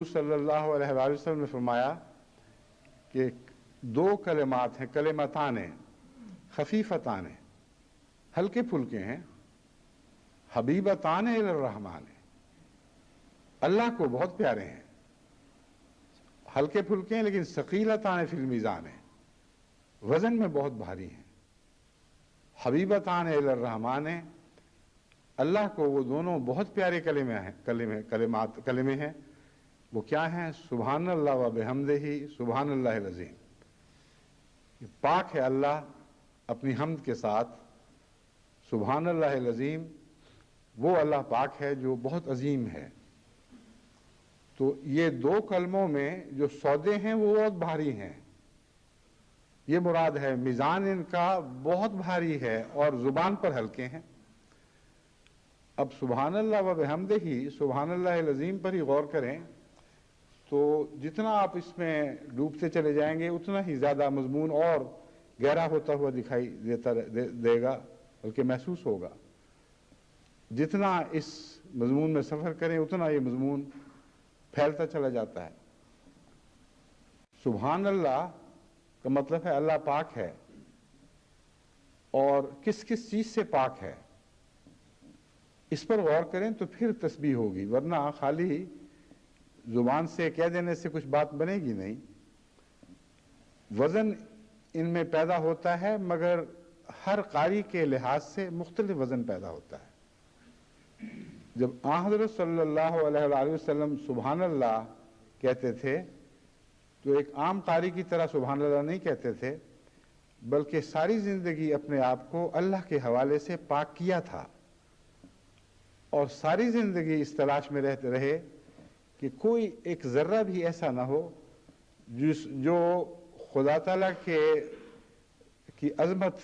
صلی اللہ علیہ وآلہ وسلم نے فرمایا کہ دو کلمات ہیں، کلمتان خفیفتان، ہلکے پھلکے ہیں، حبیبتان الی الرحمن، اللہ کو بہت پیارے ہیں، ہلکے پھلکے ہیں لیکن ثقیلتان فی المیزان ہیں، وزن میں بہت بھاری ہیں۔ حبیبتان الی الرحمن، اللہ کو وہ دونوں بہت پیارے کلمے ہیں۔ وہ کیا ہیں؟ سبحان اللہ و بحمدہ، سبحان اللہ العظیم۔ پاک ہے اللہ اپنی حمد کے ساتھ، سبحان اللہ العظیم، وہ اللہ پاک ہے جو بہت عظیم ہے۔ تو یہ دو کلموں میں جو سودے ہیں وہ بہت بھاری ہیں، یہ مراد ہے۔ میزان ان کا بہت بھاری ہے اور زبان پر ہلکے ہیں۔ اب سبحان اللہ و بحمدہ، سبحان اللہ العظیم پر ہی غور کریں تو جتنا آپ اس میں ڈوبتے چلے جائیں گے اتنا ہی زیادہ مضمون اور گہرا ہوتا ہوا دکھائی دے گا، بلکہ محسوس ہوگا۔ جتنا اس مضمون میں سفر کریں اتنا یہ مضمون پھیلتا چلا جاتا ہے۔ سبحان اللہ کا مطلب ہے اللہ پاک ہے، اور کس کس چیز سے پاک ہے اس پر غور کریں تو پھر تسبیح ہوگی، ورنہ خالی زبان سے کہہ دینے سے کچھ بات بنے گی نہیں۔ وزن ان میں پیدا ہوتا ہے، مگر ہر قاری کے لحاظ سے مختلف وزن پیدا ہوتا ہے۔ جب حضرت صلی اللہ علیہ وآلہ وسلم سبحان اللہ کہتے تھے تو ایک عام قاری کی طرح سبحان اللہ نہیں کہتے تھے، بلکہ ساری زندگی اپنے آپ کو اللہ کے حوالے سے پاک کیا تھا، اور ساری زندگی اس تلاش میں رہتے رہے کہ کوئی ایک ذرہ بھی ایسا نہ ہو جو خدا تعالیٰ کی عظمت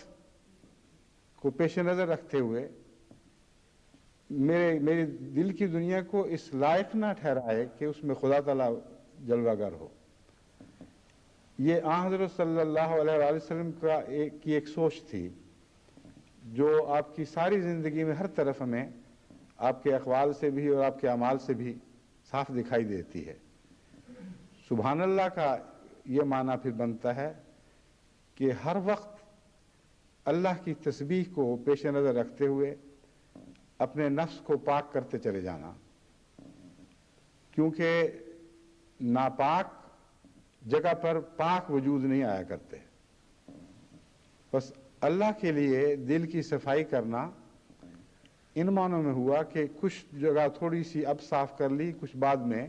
کو پیش نظر رکھتے ہوئے میری دل کی دنیا کو اس لائق نہ ٹھہرائے کہ اس میں خدا تعالیٰ جلوہ گر ہو۔ یہ حضرت صلی اللہ علیہ وآلہ وسلم کی ایک سوچ تھی جو آپ کی ساری زندگی میں ہر طرف میں آپ کے اقوال سے بھی اور آپ کے اعمال سے بھی صاف دکھائی دیتی ہے۔ سبحان اللہ کا یہ معنی پھر بنتا ہے کہ ہر وقت اللہ کی تسبیح کو پیش نظر رکھتے ہوئے اپنے نفس کو پاک کرتے چلے جانا، کیونکہ ناپاک جگہ پر پاک وجود نہیں آیا کرتے۔ بس اللہ کے لیے دل کی صفائی کرنا ان معنوں میں ہوا کہ کچھ جگہ تھوڑی سی اب صاف کر لی، کچھ بعد میں